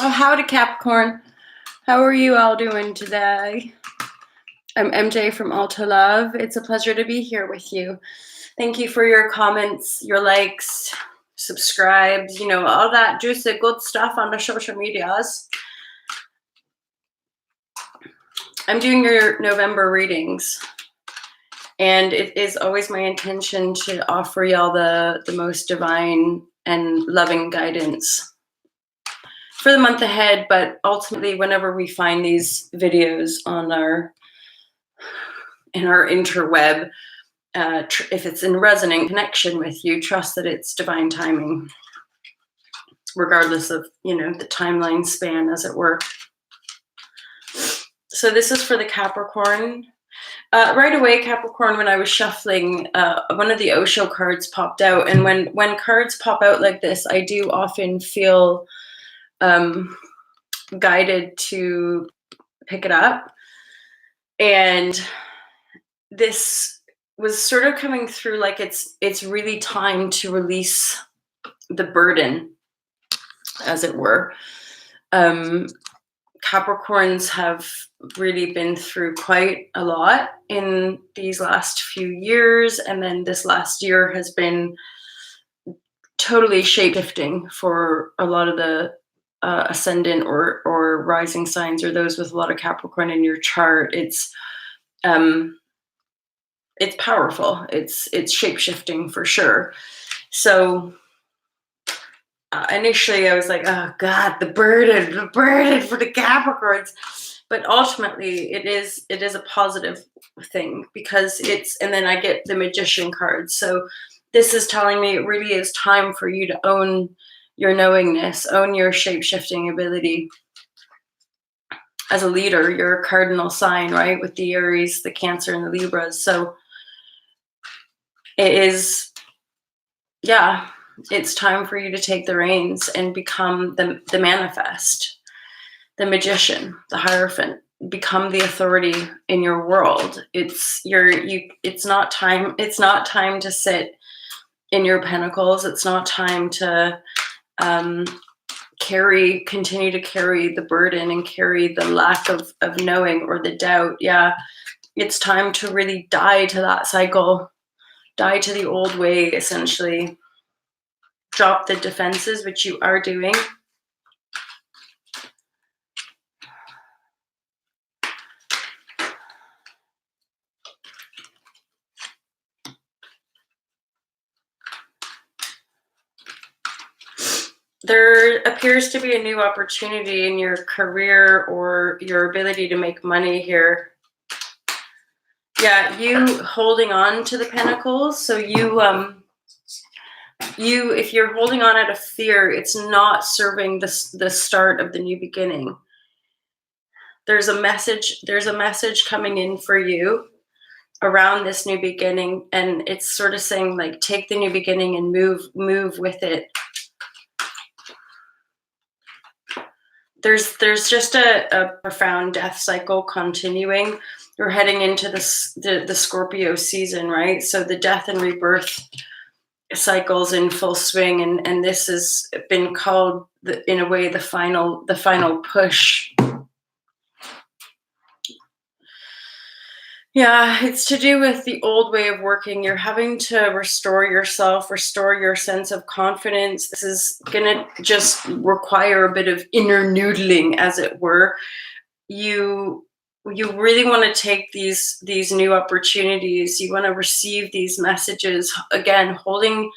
Oh, howdy, Capricorn. How are you all doing today? I'm MJ from Alta Love. It's a pleasure to be here with you. Thank you for your comments, your likes, subscribes, all that juicy good stuff on the social medias. I'm doing your November readings, and it is always my intention to offer y'all the most divine and loving guidance for the month ahead, but ultimately whenever we find these videos on in our interweb, if it's in resonant connection with you, trust that it's divine timing, regardless of the timeline span, as it were. So this is for the Capricorn. Right away, Capricorn, when I was shuffling, one of the Osho cards popped out, and when cards pop out like this, I do often feel guided to pick it up. And this was sort of coming through like it's really time to release the burden, as it were. Capricorns have really been through quite a lot in these last few years, and then this last year has been totally shape-shifting for a lot of the ascendant or rising signs, or those with a lot of Capricorn in your chart. It's powerful. It's shape-shifting for sure. So initially I was like, oh God, the burden for the Capricorns. But ultimately it is a positive thing, because and then I get the Magician card. So this is telling me it really is time for you to own your knowingness, own your shape-shifting ability. As a leader, you're a cardinal sign, right? With the Aries, the Cancer, and the Libras. So it is, yeah, it's time for you to take the reins and become the manifest, the magician, the Hierophant. Become the authority in your world. It's not time to sit in your pentacles. It's not time to continue to carry the burden and carry the lack of knowing or the doubt. Yeah, it's time to really die to that cycle, die to the old way, essentially. Drop the defenses, which you are doing. There appears to be a new opportunity in your career or your ability to make money here. Yeah, you holding on to the pentacles. So if you're holding on out of fear, it's not serving the start of the new beginning. There's a message coming in for you around this new beginning, and it's sort of saying, like, take the new beginning and move with it. There's just a profound death cycle continuing. You're heading into the Scorpio season, right? So the death and rebirth cycles in full swing, and this has been called, in a way, the final push. Yeah, it's to do with the old way of working. You're having to restore yourself, restore your sense of confidence. This is gonna just require a bit of inner noodling, as it were. You really want to take these new opportunities. You want to receive these messages. Again, holding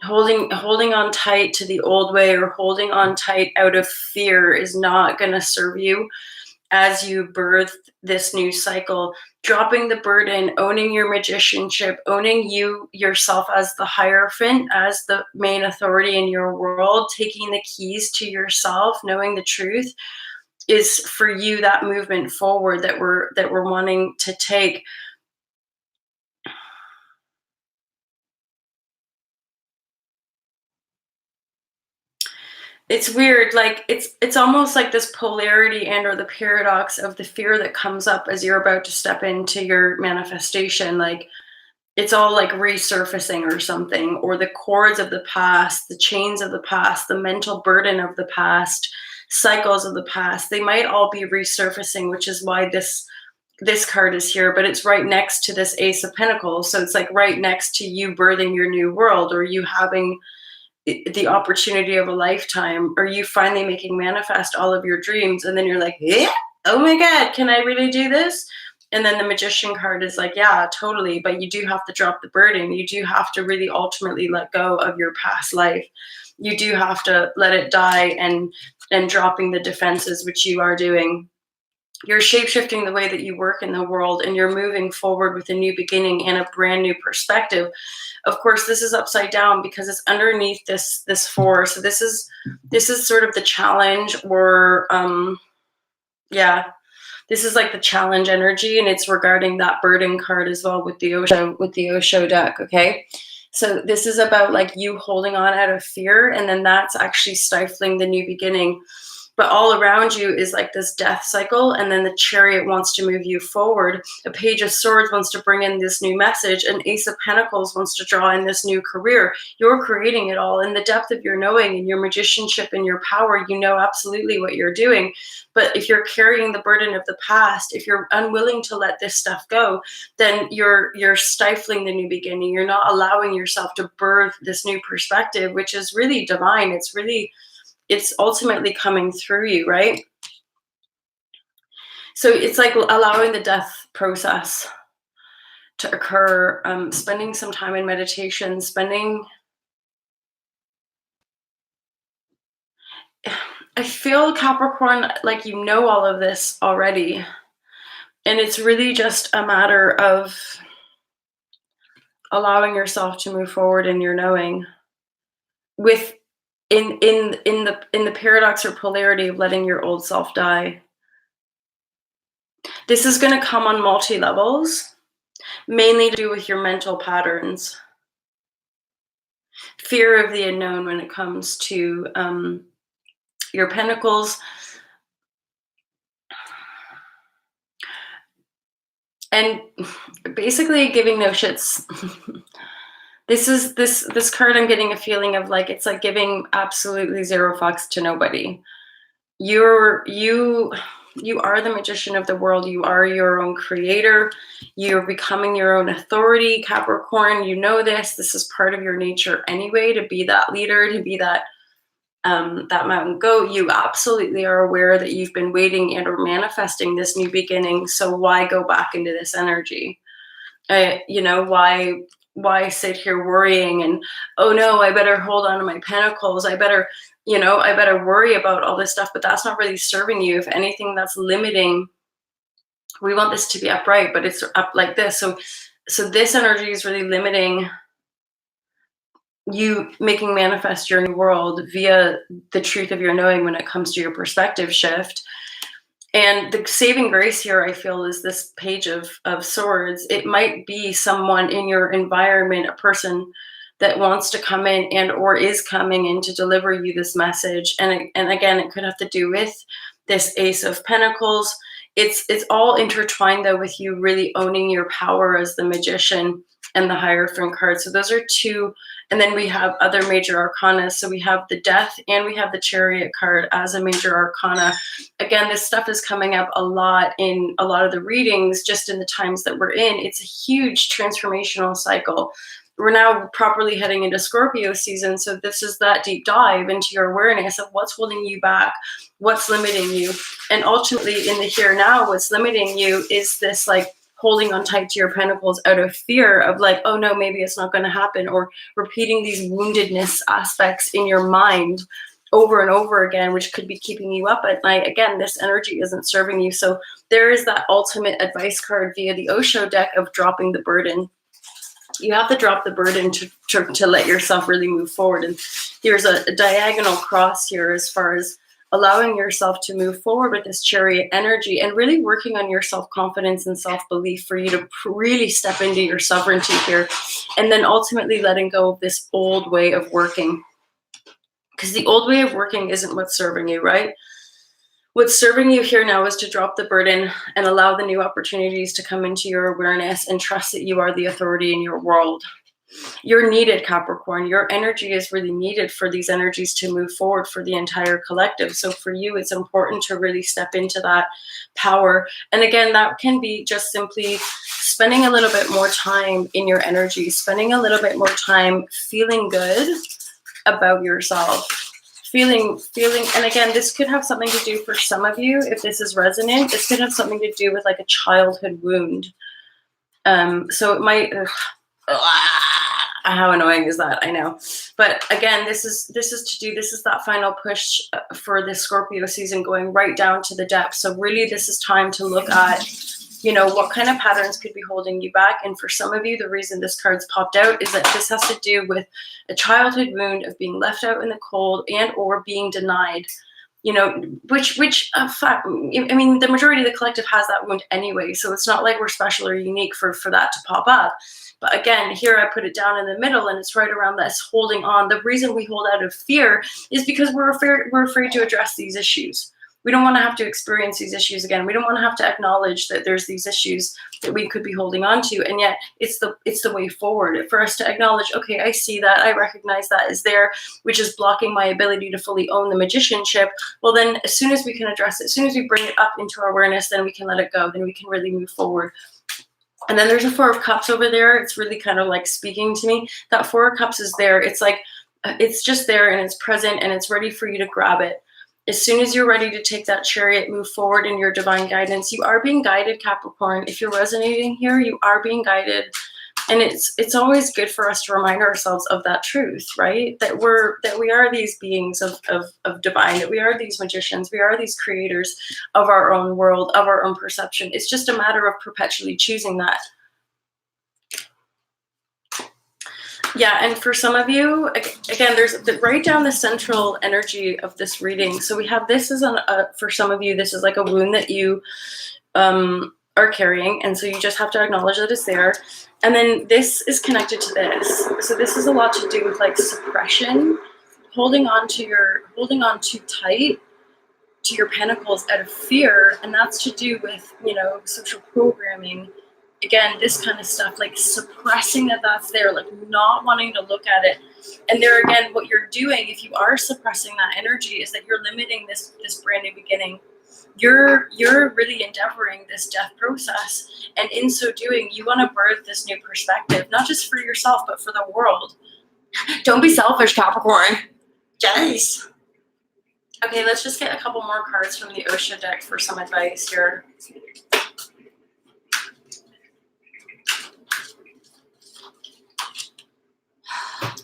on tight to the old way, or holding on tight out of fear, is not going to serve you as you birth this new cycle. Dropping the burden, owning your magicianship, owning yourself as the Hierophant, as the main authority in your world, taking the keys to yourself, knowing the truth, is for you that movement forward that we're wanting to take. It's weird, like it's almost like this polarity and or the paradox of the fear that comes up as you're about to step into your manifestation. Like, it's all like resurfacing or something, or the cords of the past, the chains of the past, the mental burden of the past cycles of the past. They might all be resurfacing, which is why this card is here, but it's right next to this Ace of Pentacles. So it's like right next to you birthing your new world, or you having the opportunity of a lifetime, or you finally making manifest all of your dreams. And then you're like, yeah, oh my God, can I really do this? And then the Magician card is like, yeah, totally. But you do have to drop the burden. You do have to really ultimately let go of your past life. You do have to let it die and dropping the defenses, which you are doing. You're shape-shifting the way that you work in the world, and you're moving forward with a new beginning and a brand new perspective. Of course, this is upside down because it's underneath this 4. So this is sort of the challenge, or this is like the challenge energy, and it's regarding that burden card as well with the Osho deck. Okay, so this is about like you holding on out of fear, and then that's actually stifling the new beginning. But all around you is like this death cycle, and then the Chariot wants to move you forward. A Page of Swords wants to bring in this new message, and Ace of Pentacles wants to draw in this new career. You're creating it all in the depth of your knowing and your magicianship and your power. You know absolutely what you're doing. But if you're carrying the burden of the past, if you're unwilling to let this stuff go, then you're stifling the new beginning. You're not allowing yourself to birth this new perspective, which is really divine. It's ultimately coming through you, right? So it's like allowing the death process to occur, spending some time in meditation, I feel, Capricorn, like you know all of this already. And it's really just a matter of allowing yourself to move forward in your knowing, with in the paradox or polarity of letting your old self die. This is going to come on multi-levels, mainly to do with your mental patterns. Fear of the unknown when it comes to your pentacles. And basically giving no shits. This card, I'm getting a feeling of like, it's like giving absolutely zero fucks to nobody. You are the magician of the world. You are your own creator. You're becoming your own authority, Capricorn. You know this. This is part of your nature anyway, to be that leader, to be that mountain goat. You absolutely are aware that you've been waiting and or manifesting this new beginning. So why go back into this energy? Why sit here worrying and, oh no, I better hold on to my pentacles. I better worry about all this stuff, but that's not really serving you. If anything, that's limiting. We want this to be upright, but it's up like this. So this energy is really limiting you making manifest your new world via the truth of your knowing when it comes to your perspective shift. And the saving grace here, I feel, is this Page of Swords. It might be someone in your environment, a person that wants to come in and or is coming in to deliver you this message. And again, it could have to do with this Ace of Pentacles. It's all intertwined, though, with you really owning your power as the Magician and the Hierophant card. So those are two. And then we have other major arcana. So we have the Death and we have the Chariot card as a major arcana. Again, this stuff is coming up a lot in a lot of the readings, just in the times that we're in. It's a huge transformational cycle. We're now properly heading into Scorpio season. So this is that deep dive into your awareness of what's holding you back, what's limiting you. And ultimately in the here now, what's limiting you is this like holding on tight to your pentacles out of fear of like, oh no, maybe it's not going to happen, or repeating these woundedness aspects in your mind over and over again, which could be keeping you up at night. Again, this energy isn't serving you. So there is that ultimate advice card via the Osho deck of dropping the burden. You have to drop the burden to let yourself really move forward. And here's a diagonal cross here as far as allowing yourself to move forward with this Chariot energy and really working on your self-confidence and self-belief for you to really step into your sovereignty here. And then ultimately letting go of this old way of working. Because the old way of working isn't what's serving you, right? What's serving you here now is to drop the burden and allow the new opportunities to come into your awareness and trust that you are the authority in your world. You're needed, Capricorn. Your energy is really needed for these energies to move forward for the entire collective. So for you, it's important to really step into that power. And again, that can be just simply spending a little bit more time in your energy, spending a little bit more time feeling good about yourself. Feeling, and again, this could have something to do for some of you, if this is resonant, this could have something to do with like a childhood wound. So it might, how annoying is that? I know. But again, this is that final push for the Scorpio season, going right down to the depths. So really this is time to look at, you know, what kind of patterns could be holding you back. And for some of you, the reason this card's popped out is that this has to do with a childhood wound of being left out in the cold and or being denied. You know, which I mean, the majority of the collective has that wound anyway, so it's not like we're special or unique for that to pop up. But again, here I put it down in the middle, and it's right around this holding on. The reason we hold out of fear is because we're afraid to address these issues. We don't want to have to experience these issues again. We don't want to have to acknowledge that there's these issues that we could be holding on to. And yet it's the way forward for us to acknowledge, okay, I see that, I recognize that is there, which is blocking my ability to fully own the magicianship. Well, then as soon as we can address it, as soon as we bring it up into our awareness, then we can let it go. Then we can really move forward. And then there's a Four of Cups over there. It's really kind of like speaking to me. That Four of Cups is there. It's like, it's just there and it's present and it's ready for you to grab it. As soon as you're ready to take that chariot, move forward in your divine guidance. You are being guided, Capricorn. If you're resonating here, you are being guided. And it's always good for us to remind ourselves of that truth, right? That we are these beings of divine, that we are these magicians, we are these creators of our own world, of our own perception. It's just a matter of perpetually choosing that. Yeah, and for some of you, again, there's right down the central energy of this reading. So we have this as for some of you, this is like a wound that you are carrying, and so you just have to acknowledge that it's there. And then this is connected to this. So this is a lot to do with like suppression, holding on too tight to your pentacles out of fear, and that's to do with, you know, social programming. Again, this kind of stuff, like suppressing that's there, like not wanting to look at it. And there again, what you're doing, if you are suppressing that energy, is that you're limiting this brand new beginning. You're really endeavoring this death process. And in so doing, you want to birth this new perspective, not just for yourself, but for the world. Don't be selfish, Capricorn. Jeez. Okay, let's just get a couple more cards from the Osha deck for some advice here.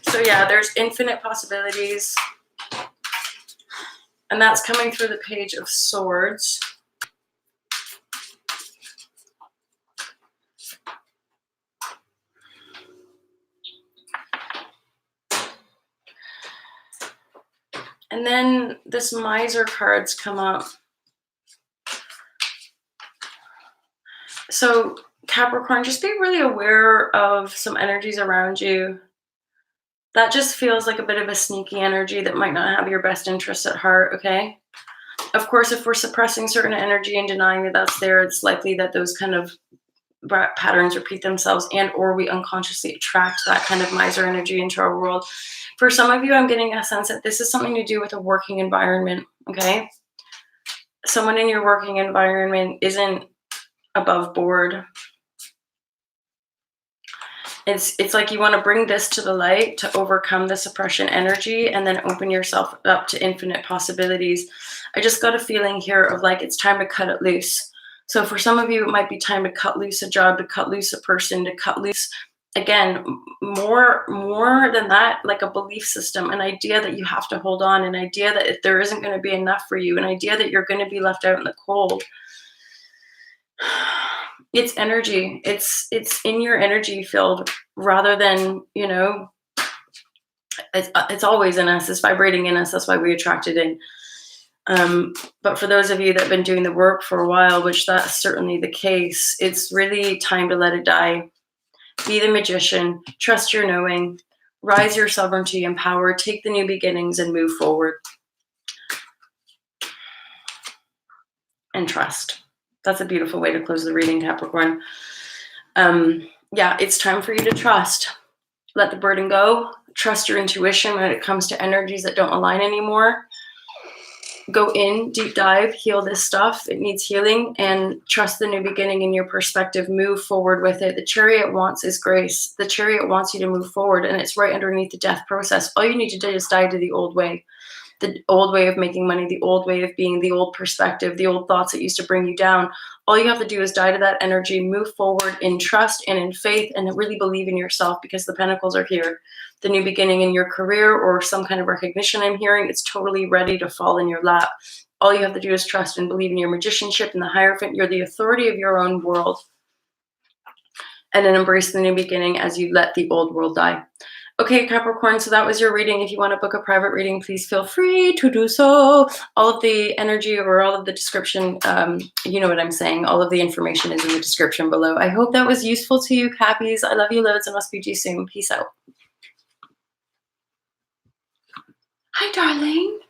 So yeah, there's infinite possibilities. And that's coming through the Page of Swords. And then this Miser cards come up. So Capricorn, just be really aware of some energies around you. That just feels like a bit of a sneaky energy that might not have your best interests at heart, okay? Of course, if we're suppressing certain energy and denying that that's there, it's likely that those kind of patterns repeat themselves, and or we unconsciously attract that kind of miser energy into our world. For some of you, I'm getting a sense that this is something to do with a working environment, okay? Someone in your working environment isn't above board. It's like you want to bring this to the light to overcome the suppression energy and then open yourself up to infinite possibilities. I just got a feeling here of like it's time to cut it loose. So for some of you, it might be time to cut loose a job, to cut loose a person, to cut loose, again, more than that, like a belief system, an idea that you have to hold on, an idea that there isn't going to be enough for you, an idea that you're going to be left out in the cold. It's energy. It's in your energy field rather than, you know, it's always in us. It's vibrating in us. That's why we attract it in. But for those of you that have been doing the work for a while, which that's certainly the case, it's really time to let it die. Be the magician. Trust your knowing. Rise your sovereignty and power. Take the new beginnings and move forward. And trust. That's a beautiful way to close the reading, Capricorn. Yeah, it's time for you to trust. Let the burden go. Trust your intuition when it comes to energies that don't align anymore. Go in, deep dive, heal this stuff. It needs healing, and trust the new beginning in your perspective. Move forward with it. The Chariot wants is grace. The Chariot wants you to move forward, and it's right underneath the death process. All you need to do is die to the old way of making money, the old way of being, the old perspective, the old thoughts that used to bring you down. All you have to do is die to that energy, move forward in trust and in faith, and really believe in yourself, because the Pentacles are here. The new beginning in your career or some kind of recognition I'm hearing, it's totally ready to fall in your lap. All you have to do is trust and believe in your magicianship and the Hierophant. You're the authority of your own world. And then embrace the new beginning as you let the old world die. Okay, Capricorn, so that was your reading. If you want to book a private reading, please feel free to do so. All of the energy or all of the description, you know what I'm saying. All of the information is in the description below. I hope that was useful to you, Cappies. I love you loads, and I'll speak to you soon. Peace out. Hi, darling.